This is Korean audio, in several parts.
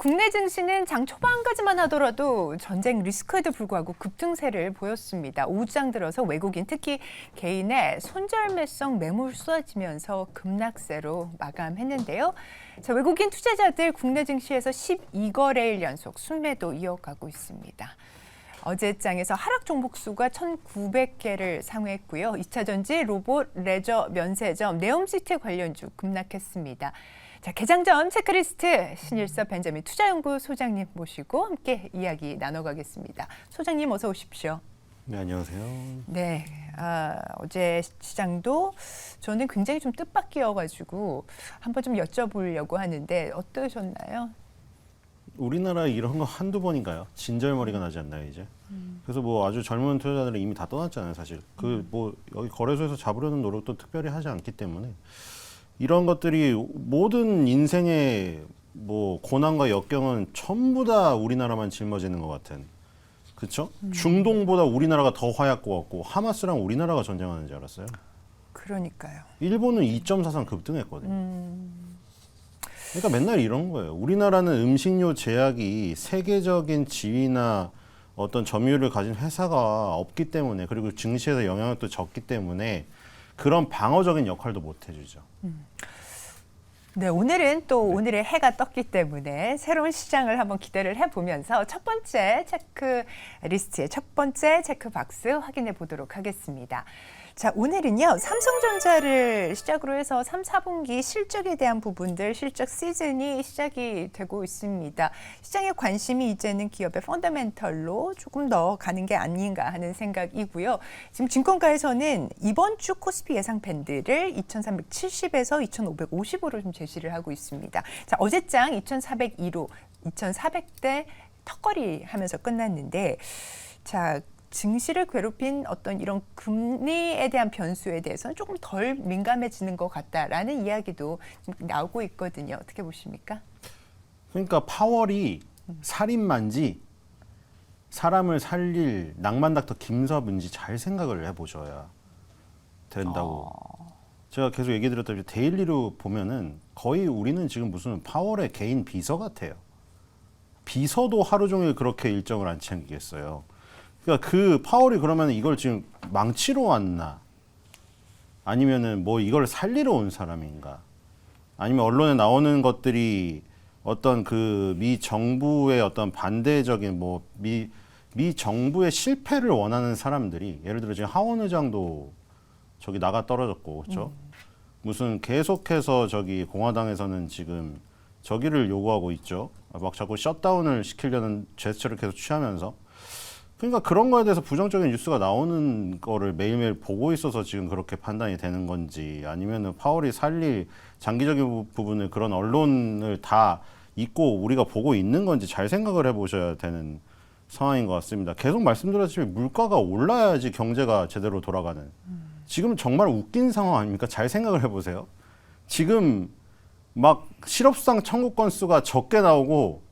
국내 증시는 장 초반까지만 하더라도 전쟁 리스크에도 불구하고 급등세를 보였습니다. 오후장 들어서 외국인 특히 개인의 손절매성 매물 쏟아지면서 급락세로 마감했는데요. 자, 외국인 투자자들 국내 증시에서 12거래일 연속 순매도 이어가고 있습니다. 어제 장에서 하락 종목수가 1,900개를 상회했고요. 2차 전지, 로봇, 레저, 면세점, 네옴시티 관련주 급락했습니다. 자, 개장 전 체크리스트 신일섭 벤자민 투자연구 소장님 모시고 함께 이야기 나눠가겠습니다. 소장님 어서 오십시오. 네, 안녕하세요. 네, 어제 시장도 저는 굉장히 좀 뜻밖이어가지고 한번 좀 여쭤보려고 하는데 어떠셨나요? 우리나라 이런 거 한두 번인가요? 진절머리가 나지 않나요, 이제? 그래서 뭐 아주 젊은 투자자들은 이미 다 떠났잖아요, 사실. 그 뭐 여기 거래소에서 잡으려는 노력도 특별히 하지 않기 때문에 이런 것들이 모든 인생의 뭐 고난과 역경은 전부 다 우리나라만 짊어지는 것 같은. 그렇죠? 중동보다 우리나라가 더 화약 것 같고 하마스랑 우리나라가 전쟁하는 줄 알았어요. 그러니까요. 일본은 2.43 급등했거든요. 그러니까 맨날 이런 거예요. 우리나라는 음식료 제약이 세계적인 지위나 어떤 점유율을 가진 회사가 없기 때문에, 그리고 증시에서 영향을 또 적기 때문에 그런 방어적인 역할도 못 해주죠. 네, 오늘은 또 오늘의 해가 떴기 때문에 새로운 시장을 한번 기대를 해보면서 첫 번째 체크 리스트의 첫 번째 체크 박스 확인해 보도록 하겠습니다. 자, 오늘은요, 삼성전자를 시작으로 해서 3, 4분기 실적에 대한 부분들, 실적 시즌이 시작이 되고 있습니다. 시장의 관심이 이제는 기업의 펀더멘털로 조금 더 가는 게 아닌가 하는 생각이고요. 지금 증권가에서는 이번 주 코스피 예상 밴드를 2,370에서 2,550으로 좀 제시를 하고 있습니다. 자, 어제장 2,402로 2,400대 턱걸이 하면서 끝났는데, 자, 증시를 괴롭힌 어떤 이런 금리에 대한 변수에 대해서는 조금 덜 민감해지는 것 같다라는 이야기도 나오고 있거든요. 어떻게 보십니까? 그러니까 파월이 살인마인지 사람을 살릴 낭만 닥터 김서부인지 잘 생각을 해보셔야 된다고. 제가 계속 얘기 드렸다시피 데일리로 보면은 거의 우리는 지금 무슨 파월의 개인 비서 같아요. 비서도 하루 종일 그렇게 일정을 안 챙기겠어요. 그러니까 그 파월이 그러면 이걸 지금 망치러 왔나? 아니면은 뭐 이걸 살리러 온 사람인가? 아니면 언론에 나오는 것들이 어떤 그 미 정부의 어떤 반대적인 뭐 미 정부의 실패를 원하는 사람들이, 예를 들어 지금 하원 의장도 저기 나가 떨어졌고, 그렇죠? 무슨 계속해서 저기 공화당에서는 지금 저기를 요구하고 있죠. 막 자꾸 셧다운을 시키려는 제스처를 계속 취하면서. 그러니까 그런 거에 대해서 부정적인 뉴스가 나오는 거를 매일매일 보고 있어서 지금 그렇게 판단이 되는 건지, 아니면은 파월이 살릴 장기적인 부분을 그런 언론을 다 잊고 우리가 보고 있는 건지 잘 생각을 해보셔야 되는 상황인 것 같습니다. 계속 말씀드렸지만 물가가 올라야지 경제가 제대로 돌아가는. 지금 정말 웃긴 상황 아닙니까? 잘 생각을 해보세요. 지금 막 실업수당 청구 건수가 적게 나오고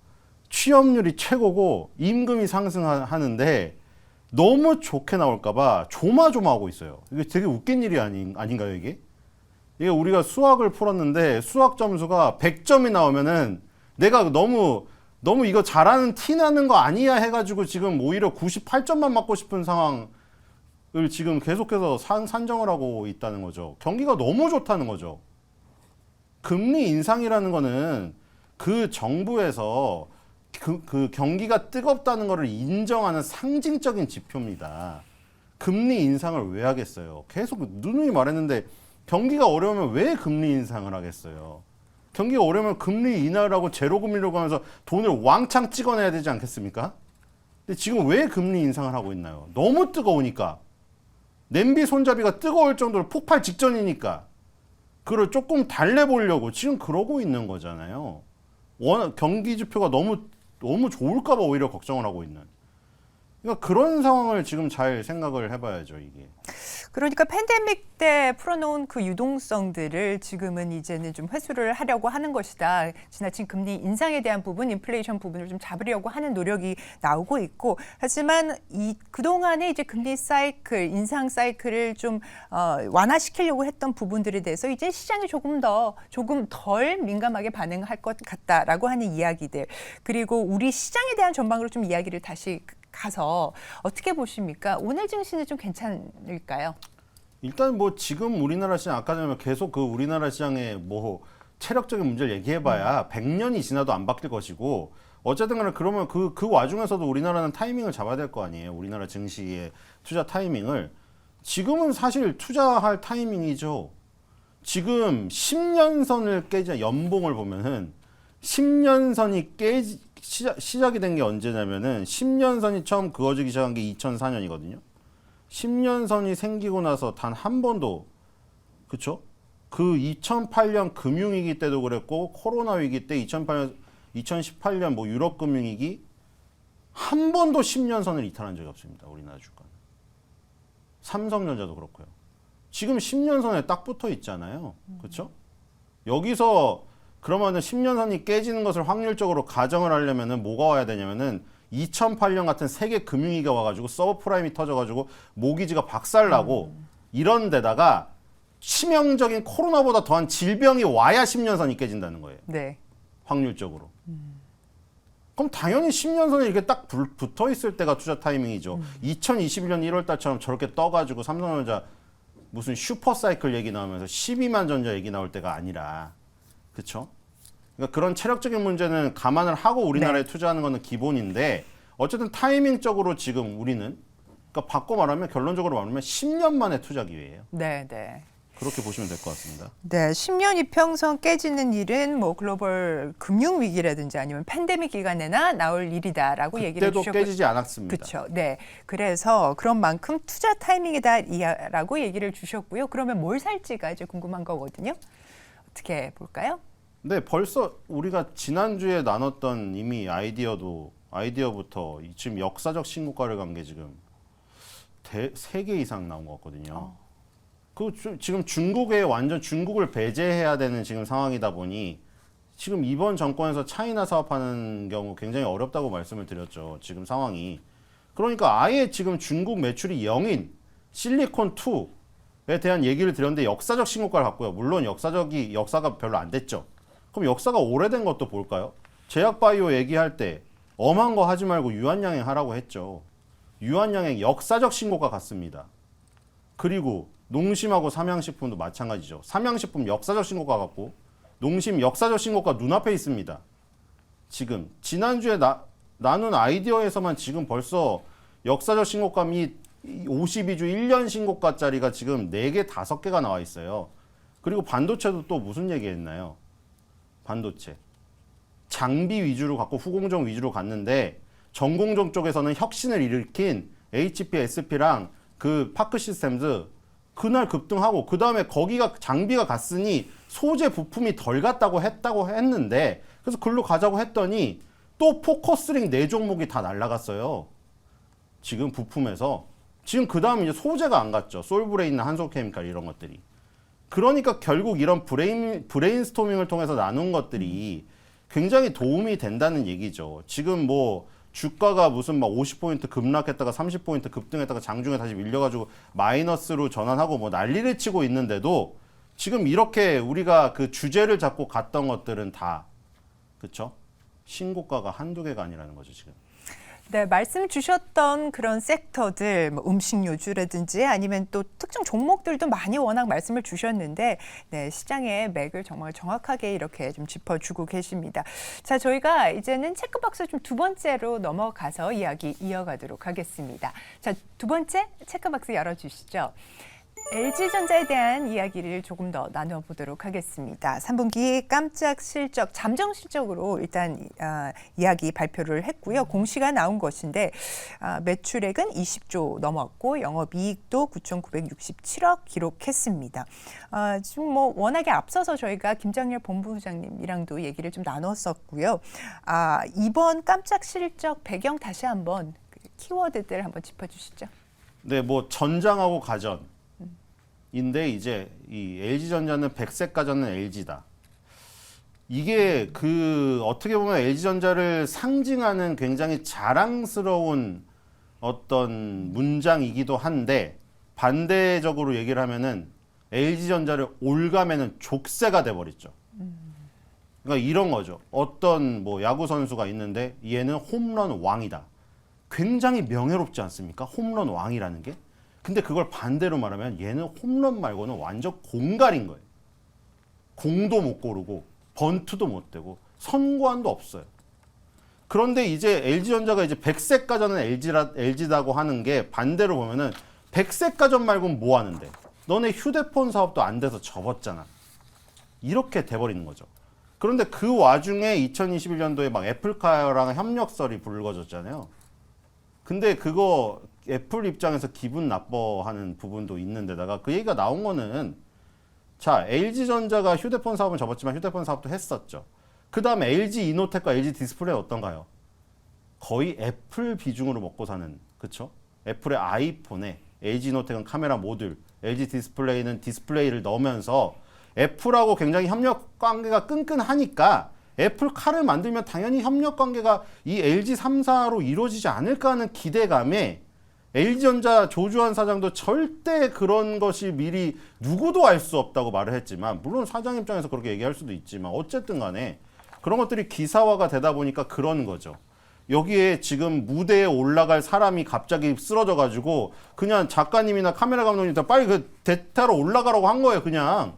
취업률이 최고고 임금이 상승하는데 너무 좋게 나올까봐 조마조마하고 있어요. 이게 되게 웃긴 일이 아닌가요, 이게? 이게 우리가 수학을 풀었는데 수학 점수가 100점이 나오면은 내가 너무 이거 잘하는 티 나는 거 아니야 해가지고 지금 오히려 98점만 맞고 싶은 상황을 지금 계속해서 산정을 하고 있다는 거죠. 경기가 너무 좋다는 거죠. 금리 인상이라는 거는 그 정부에서 그 경기가 뜨겁다는 것을 인정하는 상징적인 지표입니다. 금리 인상을 왜 하겠어요? 계속 누누이 말했는데 경기가 어려우면 왜 금리 인상을 하겠어요? 경기가 어려우면 금리 인하라고 제로금리라고 하면서 돈을 왕창 찍어내야 되지 않겠습니까? 근데 지금 왜 금리 인상을 하고 있나요? 너무 뜨거우니까. 냄비 손잡이가 뜨거울 정도로 폭발 직전이니까. 그걸 조금 달래보려고 지금 그러고 있는 거잖아요. 경기 지표가 너무 좋을까 봐 오히려 걱정을 하고 있는. 그러니까 그런 상황을 지금 잘 생각을 해봐야죠, 이게. 그러니까 팬데믹 때 풀어놓은 그 유동성들을 지금은 이제는 좀 회수를 하려고 하는 것이다. 지나친 금리 인상에 대한 부분, 인플레이션 부분을 좀 잡으려고 하는 노력이 나오고 있고, 하지만 그동안에 이제 금리 사이클, 인상 사이클을 좀 완화시키려고 했던 부분들에 대해서 이제 시장이 조금 덜 민감하게 반응할 것 같다라고 하는 이야기들, 그리고 우리 시장에 대한 전망으로 좀 이야기를 다시 가서 어떻게 보십니까? 오늘 증시는 좀 괜찮을까요? 일단 뭐 지금 우리나라 시장 아까 전에 계속 그 우리나라 시장의 뭐 체력적인 문제를 얘기해봐야 100년이 지나도 안 바뀔 것이고 어쨌든 간에 그러면 그 와중에서도 우리나라는 타이밍을 잡아야 될 거 아니에요. 우리나라 증시의 투자 타이밍을. 지금은 사실 투자할 타이밍이죠. 지금 10년선을 깨지 연봉을 보면은 10년선이 시작이 된 게 언제냐면은 10년선이 처음 그어지기 시작한 게 2004년이거든요. 10년선이 생기고 나서 단 한 번도, 그쵸? 그 2008년 금융위기 때도 그랬고 코로나 위기 때 2018년 뭐 유럽 금융위기 한 번도 10년선을 이탈한 적이 없습니다. 우리나라 주가는. 삼성전자도 그렇고요. 지금 10년선에 딱 붙어 있잖아요. 그렇죠? 여기서 그러면은 10년선이 깨지는 것을 확률적으로 가정을 하려면은 뭐가 와야 되냐면은 2008년 같은 세계 금융위기가 와가지고 서브프라임이 터져가지고 모기지가 박살나고 이런 데다가 치명적인 코로나보다 더한 질병이 와야 10년선이 깨진다는 거예요. 네. 확률적으로. 그럼 당연히 10년선에 이렇게 딱 붙어 있을 때가 투자 타이밍이죠. 2021년 1월 달처럼 저렇게 떠가지고 삼성전자 무슨 슈퍼사이클 얘기 나오면서 12만 전자 얘기 나올 때가 아니라, 그렇죠? 그러니까 그런 체력적인 문제는 감안을 하고 우리나라에 투자하는 거는 기본인데 어쨌든 타이밍적으로 지금 우리는, 그러니까 바꿔 말하면 결론적으로 말하면 10년 만에 투자 기회예요. 네, 네. 그렇게 보시면 될 것 같습니다. 네, 10년 이평선 깨지는 일은 뭐 글로벌 금융 위기라든지 아니면 팬데믹 기간에나 나올 일이다라고 얘기를 그때도 주셨고, 깨지지 않았습니다. 그렇죠. 네, 그래서 그런 만큼 투자 타이밍이다라고 얘기를 주셨고요. 그러면 뭘 살지가 이제 궁금한 거거든요. 어떻게 볼까요? 네, 벌써 우리가 지난주에 나눴던 이미 아이디어부터 지금 역사적 신고가를 간 게 지금 3개 이상 나온 것 같거든요. 지금 중국을 배제해야 되는 지금 상황이다 보니 지금 이번 정권에서 차이나 사업하는 경우 굉장히 어렵다고 말씀을 드렸죠. 지금 상황이. 그러니까 아예 지금 중국 매출이 0인 실리콘2에 대한 얘기를 드렸는데 역사적 신고가를 갔고요. 물론 역사가 별로 안 됐죠. 그럼 역사가 오래된 것도 볼까요? 제약바이오 얘기할 때 엄한 거 하지 말고 유한양행 하라고 했죠. 유한양행 역사적 신고가 갔습니다. 그리고 농심하고 삼양식품도 마찬가지죠. 삼양식품 역사적 신고가 갔고 농심 역사적 신고가 눈앞에 있습니다. 지금 지난주에 나눈 아이디어에서만 지금 벌써 역사적 신고가 및 52주 1년 신고가짜리가 지금 4개, 5개가 나와 있어요. 그리고 반도체도 또 무슨 얘기 했나요? 반도체. 장비 위주로 갔고 후공정 위주로 갔는데 전공정 쪽에서는 혁신을 일으킨 HP, SP랑 그 파크 시스템즈 그날 급등하고 그 다음에 거기가 장비가 갔으니 소재 부품이 덜 갔다고 했는데 그래서 글로 가자고 했더니 또 포커스링 4종목이 다 날라갔어요. 지금 부품에서. 지금 그 다음 이제 소재가 안 갔죠. 솔브레인이나 한솔케미칼 이런 것들이. 그러니까 결국 이런 브레인스토밍을 통해서 나눈 것들이 굉장히 도움이 된다는 얘기죠. 지금 뭐 주가가 무슨 막 50포인트 급락했다가 30포인트 급등했다가 장중에 다시 밀려가지고 마이너스로 전환하고 뭐 난리를 치고 있는데도 지금 이렇게 우리가 그 주제를 잡고 갔던 것들은 다, 그쵸? 신고가가 한두 개가 아니라는 거죠, 지금. 네, 말씀 주셨던 그런 섹터들, 뭐 음식료주라든지 아니면 또 특정 종목들도 많이 워낙 말씀을 주셨는데, 네, 시장의 맥을 정말 정확하게 이렇게 좀 짚어주고 계십니다. 자, 저희가 이제는 체크박스 좀 두 번째로 넘어가서 이야기 이어가도록 하겠습니다. 자, 두 번째 체크박스 열어주시죠. LG전자에 대한 이야기를 조금 더 나눠보도록 하겠습니다. 3분기 깜짝 실적, 잠정 실적으로 일단 이야기 발표를 했고요. 공시가 나온 것인데 매출액은 20조 넘었고 영업이익도 9,967억 기록했습니다. 지금 뭐 워낙에 앞서서 저희가 김장렬 본부장님이랑도 얘기를 좀 나눴었고요. 이번 깜짝 실적 배경 다시 한번 키워드들 한번 짚어주시죠. 네, 뭐 전장하고 가전인데 이제 이 LG전자는 백색 가전은 LG다. 이게 그 어떻게 보면 LG전자를 상징하는 굉장히 자랑스러운 어떤 문장이기도 한데 반대적으로 얘기를 하면은 LG전자를 올가매는 족쇄가 돼버렸죠. 그러니까 이런 거죠. 어떤 뭐 야구 선수가 있는데 얘는 홈런 왕이다. 굉장히 명예롭지 않습니까? 홈런 왕이라는 게. 근데 그걸 반대로 말하면 얘는 홈런 말고는 완전 공갈인 거예요. 공도 못 고르고 번트도 못 되고 선구안도 없어요. 그런데 이제 LG전자가 이제 백색 가전은 LG다고 하는 게 반대로 보면은 백색 가전 말고는 뭐 하는데? 너네 휴대폰 사업도 안 돼서 접었잖아. 이렇게 돼버리는 거죠. 그런데 그 와중에 2021년도에 막 애플카랑 협력설이 불거졌잖아요. 근데 그거 애플 입장에서 기분 나빠하는 부분도 있는데다가 그 얘기가 나온 거는 자, LG전자가 휴대폰 사업은 접었지만 휴대폰 사업도 했었죠. 그 다음에 LG 이노텍과 LG 디스플레이 어떤가요? 거의 애플 비중으로 먹고 사는, 그쵸? 애플의 아이폰에 LG 이노텍은 카메라 모듈, LG 디스플레이는 디스플레이를 넣으면서 애플하고 굉장히 협력 관계가 끈끈하니까 애플 카를 만들면 당연히 협력 관계가 이 LG 3사로 이루어지지 않을까 하는 기대감에 LG전자 조주환 사장도 절대 그런 것이 미리 누구도 알 수 없다고 말을 했지만 물론 사장 입장에서 그렇게 얘기할 수도 있지만 어쨌든 간에 그런 것들이 기사화가 되다 보니까 그런 거죠. 여기에 지금 무대에 올라갈 사람이 갑자기 쓰러져 가지고 그냥 작가님이나 카메라 감독님 다 빨리 그 대타로 올라가라고 한 거예요, 그냥.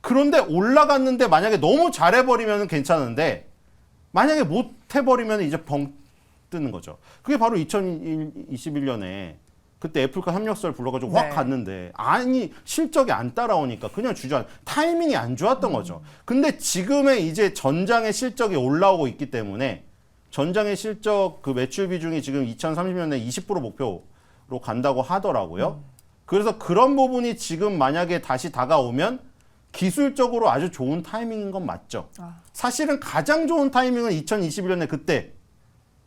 그런데 올라갔는데 만약에 너무 잘해버리면 괜찮은데 만약에 못해버리면 이제 벙 뜨는 거죠. 그게 바로 2021년에 그때 애플과 협력설 불러가지고 확 네. 갔는데 아니 실적이 안 따라오니까 그냥 주저앉 타이밍이 안 좋았던 거죠. 근데 지금의 이제 전장의 실적이 올라오고 있기 때문에 전장의 실적 그 매출 비중이 지금 2030년에 20% 목표로 간다고 하더라고요. 그래서 그런 부분이 지금 만약에 다시 다가오면 기술적으로 아주 좋은 타이밍인 건 맞죠. 사실은 가장 좋은 타이밍은 2021년에 그때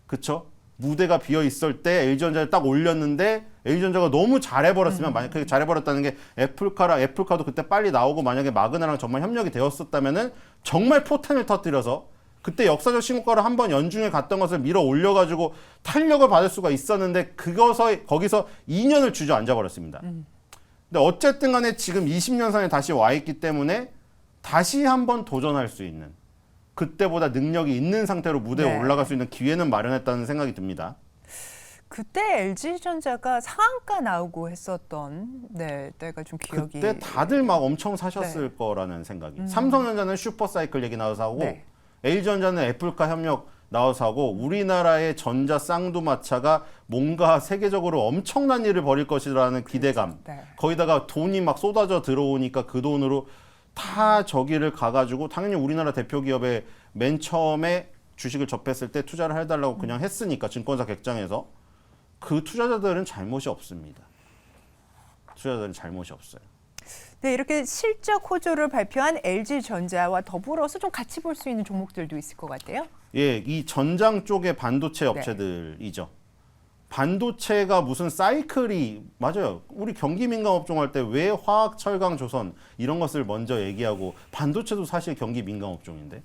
그쵸? 무대가 비어 있을 때 LG전자를 딱 올렸는데 LG전자가 너무 잘해버렸으면 만약에 그게 잘해버렸다는 게 애플카도 그때 빨리 나오고 만약에 마그나랑 정말 협력이 되었었다면은 정말 포텐을 터뜨려서 그때 역사적 신고가를 한번 연중에 갔던 것을 밀어 올려가지고 탄력을 받을 수가 있었는데 거기서 2년을 주저앉아 버렸습니다. 근데 어쨌든 간에 지금 20년선에 다시 와 있기 때문에 다시 한번 도전할 수 있는 그때보다 능력이 있는 상태로 무대에 네. 올라갈 수 있는 기회는 마련했다는 생각이 듭니다. 그때 LG전자가 상한가 나오고 했었던 때가 좀 기억이. 그때 다들 막 엄청 사셨을 거라는 생각이. 삼성전자는 슈퍼사이클 얘기 나와서 하고 네. LG전자는 애플카 협력 나와서 하고 우리나라의 전자 쌍두마차가 뭔가 세계적으로 엄청난 일을 벌일 것이라는 기대감. 네. 거기다가 돈이 막 쏟아져 들어오니까 그 돈으로 다 저기를 가가지고 당연히 우리나라 대표 기업에 맨 처음에 주식을 접했을 때 투자를 해달라고 그냥 했으니까 증권사 객장에서 그 투자자들은 잘못이 없습니다. 투자자들은 잘못이 없어요. 네, 이렇게 실적 호조를 발표한 LG전자와 더불어서 좀 같이 볼 수 있는 종목들도 있을 것 같아요. 예, 이 전장 쪽의 반도체 업체들이죠. 반도체가 무슨 사이클이 맞아요. 우리 경기 민감 업종 할 때 왜 화학, 철강, 조선 이런 것을 먼저 얘기하고 반도체도 사실 경기 민감 업종인데.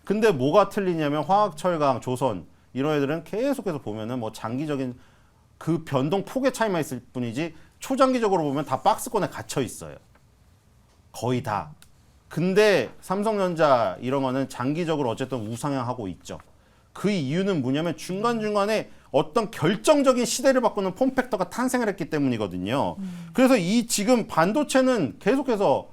근데 뭐가 틀리냐면 화학, 철강, 조선 이런 애들은 계속해서 보면은 뭐 장기적인 그 변동 폭의 차이만 있을 뿐이지 초장기적으로 보면 다 박스권에 갇혀 있어요. 거의 다. 근데 삼성전자 이런 거는 장기적으로 어쨌든 우상향하고 있죠. 그 이유는 뭐냐면 중간중간에 어떤 결정적인 시대를 바꾸는 폼팩터가 탄생을 했기 때문이거든요. 그래서 이 지금 반도체는 계속해서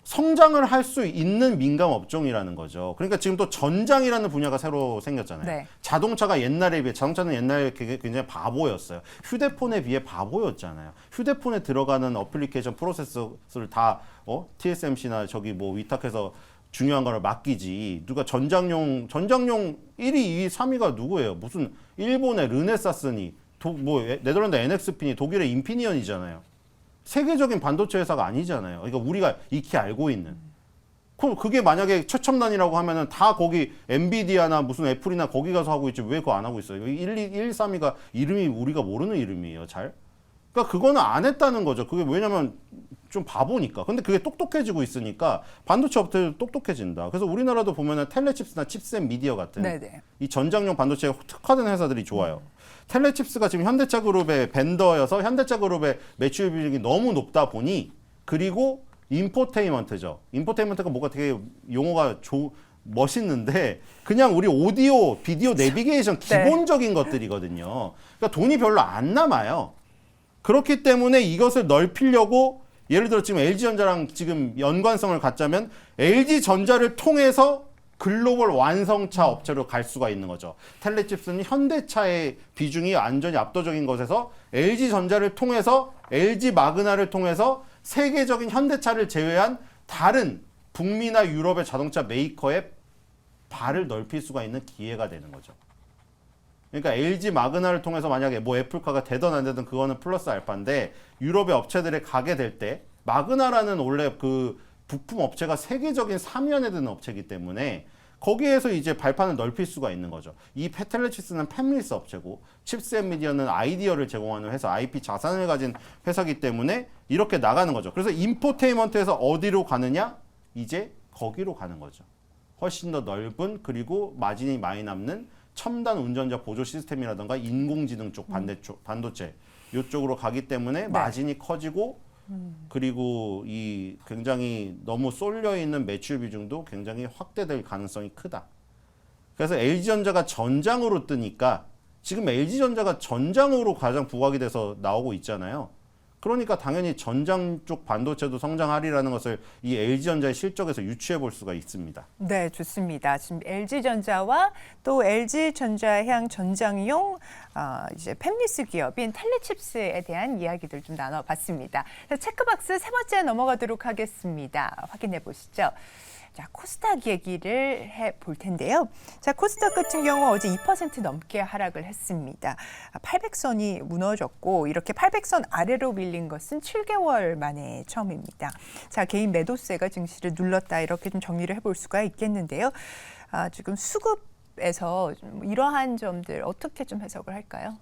성장을 할 수 있는 민감 업종이라는 거죠. 그러니까 지금 또 전장이라는 분야가 새로 생겼잖아요. 네. 자동차는 옛날에 굉장히 바보였어요. 휴대폰에 비해 바보였잖아요. 휴대폰에 들어가는 어플리케이션 프로세서를 다 TSMC나 저기 뭐 위탁해서 중요한 거를 맡기지. 누가 전장용 1위, 2위, 3위가 누구예요? 무슨 일본의 르네사스니, 네덜란드 NXP니, 독일의 인피니언이잖아요. 세계적인 반도체 회사가 아니잖아요. 그러니까 우리가 익히 알고 있는. 그게 만약에 최첨단이라고 하면은 다 거기 엔비디아나 무슨 애플이나 거기 가서 하고 있지 왜 그거 안 하고 있어요? 132가 이름이 우리가 모르는 이름이에요, 잘. 그러니까 그거는 안 했다는 거죠. 그게 왜냐면 좀 바보니까. 근데 그게 똑똑해지고 있으니까 반도체 업체도 똑똑해진다. 그래서 우리나라도 보면은 텔레칩스나 칩셋 미디어 같은 네네. 이 전장용 반도체에 특화된 회사들이 좋아요. 텔레칩스가 지금 현대차 그룹의 벤더여서 현대차 그룹의 매출 비중이 너무 높다 보니 그리고 인포테인먼트죠. 인포테인먼트가 뭐가 되게 용어가 멋있는데 그냥 우리 오디오, 비디오 내비게이션 기본적인 것들이거든요. 그러니까 돈이 별로 안 남아요. 그렇기 때문에 이것을 넓히려고 예를 들어 지금 LG전자랑 지금 연관성을 갖자면 LG전자를 통해서 글로벌 완성차 업체로 갈 수가 있는 거죠. 텔레칩스는 현대차의 비중이 완전히 압도적인 것에서 LG전자를 통해서 LG 마그나를 통해서 세계적인 현대차를 제외한 다른 북미나 유럽의 자동차 메이커의 발을 넓힐 수가 있는 기회가 되는 거죠. 그러니까 LG 마그나를 통해서 만약에 뭐 애플카가 되든 안 되든 그거는 플러스 알파인데 유럽의 업체들에 가게 될 때 마그나라는 원래 그 부품 업체가 세계적인 3위안에 드는 업체이기 때문에 거기에서 이제 발판을 넓힐 수가 있는 거죠. 이 텔레칩스는 팹리스 업체고 칩셋 미디어는 아이디어를 제공하는 회사, IP 자산을 가진 회사이기 때문에 이렇게 나가는 거죠. 그래서 인포테인먼트에서 어디로 가느냐? 이제 거기로 가는 거죠. 훨씬 더 넓은 그리고 마진이 많이 남는 첨단 운전자 보조 시스템이라든가 인공지능 쪽 반도체 이쪽으로 가기 때문에 마진이 커지고 그리고 이 굉장히 너무 쏠려 있는 매출 비중도 굉장히 확대될 가능성이 크다. 그래서 LG전자가 전장으로 뜨니까 지금 LG전자가 전장으로 가장 부각이 돼서 나오고 있잖아요. 그러니까 당연히 전장 쪽 반도체도 성장하리라는 것을 이 LG전자의 실적에서 유추해 볼 수가 있습니다. 네, 좋습니다. 지금 LG전자와 또 LG전자향 전장용 이제 팹리스 기업인 텔레칩스에 대한 이야기들 좀 나눠봤습니다. 체크박스 세 번째 넘어가도록 하겠습니다. 확인해 보시죠. 자, 코스닥 얘기를 해볼 텐데요. 자, 코스닥 같은 경우 어제 2% 넘게 하락을 했습니다. 800선이 무너졌고 이렇게 800선 아래로 밀린 것은 7개월 만에 처음입니다. 자, 개인 매도세가 증시를 눌렀다 이렇게 좀 정리를 해볼 수가 있겠는데요. 지금 수급에서 좀 이러한 점들 어떻게 좀 해석을 할까요?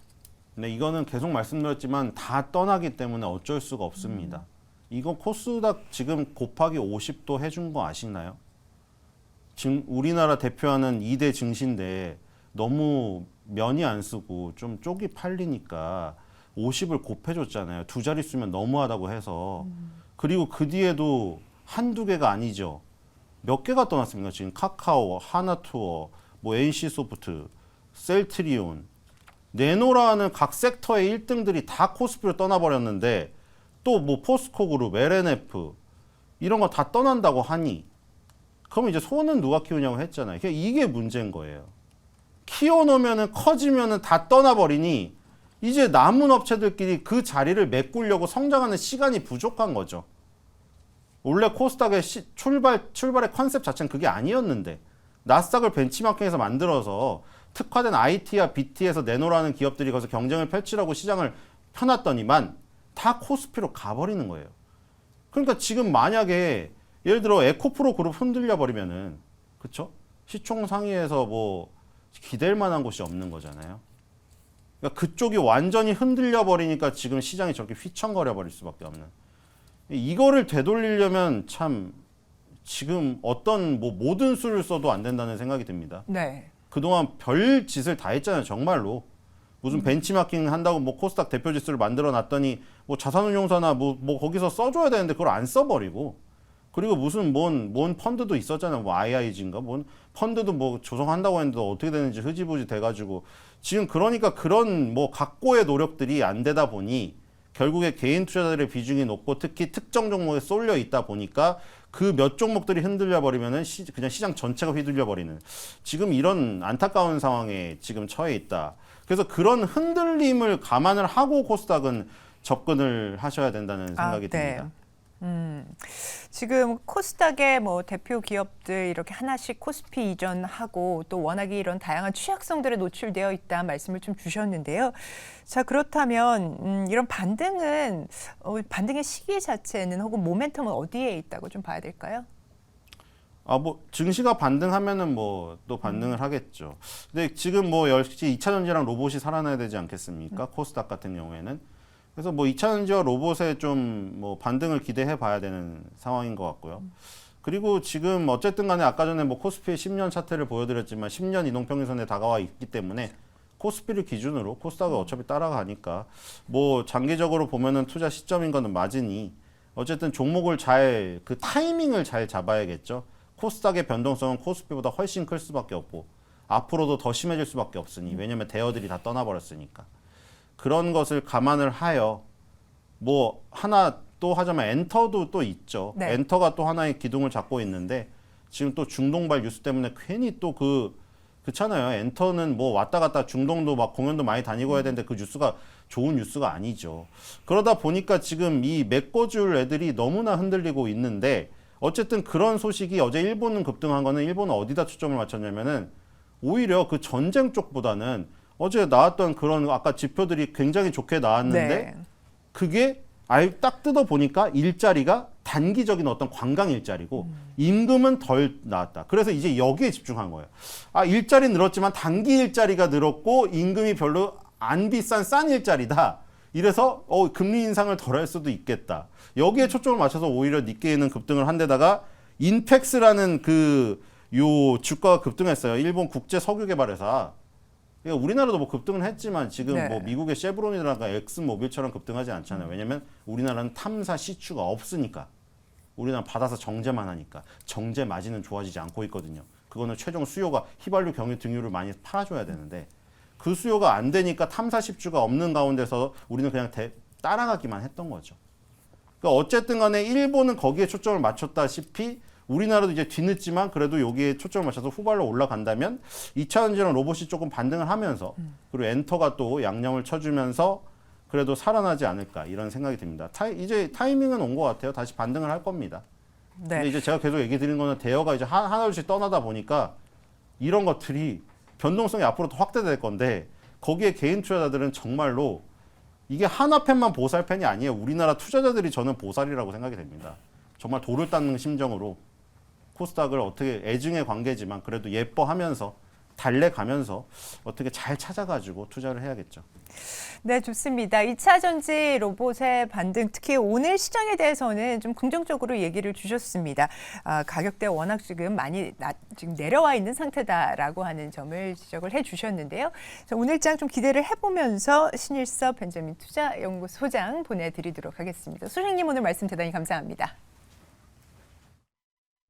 네, 이거는 계속 말씀드렸지만 다 떠나기 때문에 어쩔 수가 없습니다. 이거 코스닥 지금 곱하기 50도 해준 거 아시나요? 지금 우리나라 대표하는 2대 증시인데 너무 면이 안 쓰고 좀 쪽이 팔리니까 50을 곱해줬잖아요. 두 자릿수면 너무하다고 해서. 그리고 그 뒤에도 한두 개가 아니죠. 몇 개가 떠났습니까? 지금 카카오, 하나투어, 뭐 NC소프트, 셀트리온, 네노라는 각 섹터의 1등들이 다 코스피로 떠나버렸는데 또 뭐 포스코그룹, LNF 이런 거 다 떠난다고 하니 그러면 이제 소는 누가 키우냐고 했잖아요. 이게 문제인 거예요. 키워놓으면은 커지면은 다 떠나버리니 이제 남은 업체들끼리 그 자리를 메꾸려고 성장하는 시간이 부족한 거죠. 원래 코스닥의 출발의 컨셉 자체는 그게 아니었는데 나스닥을 벤치마킹해서 만들어서 특화된 IT와 BT에서 내놓으라는 기업들이 거기서 경쟁을 펼치라고 시장을 펴놨더니만 다 코스피로 가버리는 거예요. 그러니까 지금 만약에 예를 들어 에코프로 그룹 흔들려 버리면은 그쵸? 시총 상위에서 뭐 기댈 만한 곳이 없는 거잖아요. 그러니까 그쪽이 완전히 흔들려 버리니까 지금 시장이 저렇게 휘청거려 버릴 수밖에 없는. 이거를 되돌리려면 참 지금 어떤 뭐 모든 수를 써도 안 된다는 생각이 듭니다. 네. 그동안 별 짓을 다 했잖아요, 정말로. 무슨 벤치마킹 한다고 뭐 코스닥 대표 지수를 만들어 놨더니 뭐 자산운용사나 뭐 거기서 써줘야 되는데 그걸 안 써버리고 그리고 무슨 뭔 펀드도 있었잖아요. 뭐 IIG인가 뭔 펀드도 뭐 조성한다고 했는데 어떻게 되는지 흐지부지 돼가지고 지금 그러니까 그런 뭐 각고의 노력들이 안 되다 보니 결국에 개인 투자자들의 비중이 높고 특히 특정 종목에 쏠려 있다 보니까 그 몇 종목들이 흔들려 버리면은 그냥 시장 전체가 휘둘려 버리는 지금 이런 안타까운 상황에 지금 처해 있다. 그래서 그런 흔들림을 감안을 하고 코스닥은 접근을 하셔야 된다는 생각이 듭니다. 지금 코스닥의 뭐 대표 기업들 이렇게 하나씩 코스피 이전하고 또 워낙에 이런 다양한 취약성들에 노출되어 있다 말씀을 좀 주셨는데요. 자, 그렇다면 이런 반등의 시기 자체는 혹은 모멘텀은 어디에 있다고 좀 봐야 될까요? 뭐 증시가 반등하면은 뭐 또 반등을 하겠죠. 근데 지금 뭐 역시 2차 전지랑 로봇이 살아나야 되지 않겠습니까? 코스닥 같은 경우에는. 그래서 뭐 2차 전지와 로봇에 좀 뭐 반등을 기대해 봐야 되는 상황인 것 같고요. 그리고 지금 어쨌든 간에 아까 전에 뭐 코스피의 10년 차트를 보여드렸지만 10년 이동평균선에 다가와 있기 때문에 코스피를 기준으로 코스닥을 어차피 따라가니까 뭐 장기적으로 보면은 투자 시점인 거는 맞으니 어쨌든 종목을 잘 그 타이밍을 잘 잡아야겠죠. 코스닥의 변동성은 코스피보다 훨씬 클 수밖에 없고 앞으로도 더 심해질 수밖에 없으니 왜냐면 대어들이 다 떠나버렸으니까 그런 것을 감안을 하여 뭐 하나 또 하자면 엔터도 또 있죠. 네. 엔터가 또 하나의 기둥을 잡고 있는데 지금 또 중동발 뉴스 때문에 괜히 또 그렇잖아요. 엔터는 뭐 왔다 갔다 중동도 막 공연도 많이 다니고 해야 되는데 그 뉴스가 좋은 뉴스가 아니죠. 그러다 보니까 지금 이 메꿔줄 애들이 너무나 흔들리고 있는데 어쨌든 그런 소식이 어제 일본은 급등한 거는 일본은 어디다 초점을 맞췄냐면은 오히려 그 전쟁 쪽보다는 어제 나왔던 그런 아까 지표들이 굉장히 좋게 나왔는데 네. 그게 딱 뜯어 보니까 일자리가 단기적인 어떤 관광 일자리고 임금은 덜 나왔다. 그래서 이제 여기에 집중한 거예요. 일자리 늘었지만 단기 일자리가 늘었고 임금이 별로 안 비싼 싼 일자리다. 이래서 금리 인상을 덜 할 수도 있겠다. 여기에 초점을 맞춰서 오히려 니케이는 급등을 한 데다가 인펙스라는 요 주가가 급등했어요. 일본 국제 석유 개발회사. 그러니까 우리나라도 뭐 급등은 했지만 지금 네. 뭐 미국의 쉐브론이라든가 엑스모빌처럼 급등하지 않잖아요. 왜냐면 우리나라는 탐사 시추가 없으니까. 우리나라 받아서 정제만 하니까. 정제 마진은 좋아지지 않고 있거든요. 그거는 최종 수요가 휘발유 경유 등유를 많이 팔아줘야 되는데 그 수요가 안 되니까 탐사 시추가 없는 가운데서 우리는 그냥 따라가기만 했던 거죠. 그러니까 어쨌든 간에 일본은 거기에 초점을 맞췄다시피 우리나라도 이제 뒤늦지만 그래도 여기에 초점을 맞춰서 후발로 올라간다면 2차 전지랑 로봇이 조금 반등을 하면서 그리고 엔터가 또 양념을 쳐주면서 그래도 살아나지 않을까 이런 생각이 듭니다. 이제 타이밍은 온 것 같아요. 다시 반등을 할 겁니다. 네. 근데 이제 제가 계속 얘기 드린 거는 대여가 이제 하나둘씩 떠나다 보니까 이런 것들이 변동성이 앞으로 더 확대될 건데 거기에 개인 투자자들은 정말로 이게 하나팬만 보살팬이 아니에요. 우리나라 투자자들이 저는 보살이라고 생각이 됩니다. 정말 돌을 닦는 심정으로 코스닥을 어떻게 애증의 관계지만 그래도 예뻐하면서 달래가면서 어떻게 잘 찾아가지고 투자를 해야겠죠. 네, 좋습니다. 2차 전지 로봇의 반등, 특히 오늘 시장에 대해서는 좀 긍정적으로 얘기를 주셨습니다. 가격대 워낙 지금 많이 지금 내려와 있는 상태다라고 하는 점을 지적을 해주셨는데요. 자, 오늘장 좀 기대를 해보면서 신일섭 벤자민 투자연구소장 보내드리도록 하겠습니다. 소장님 오늘 말씀 대단히 감사합니다.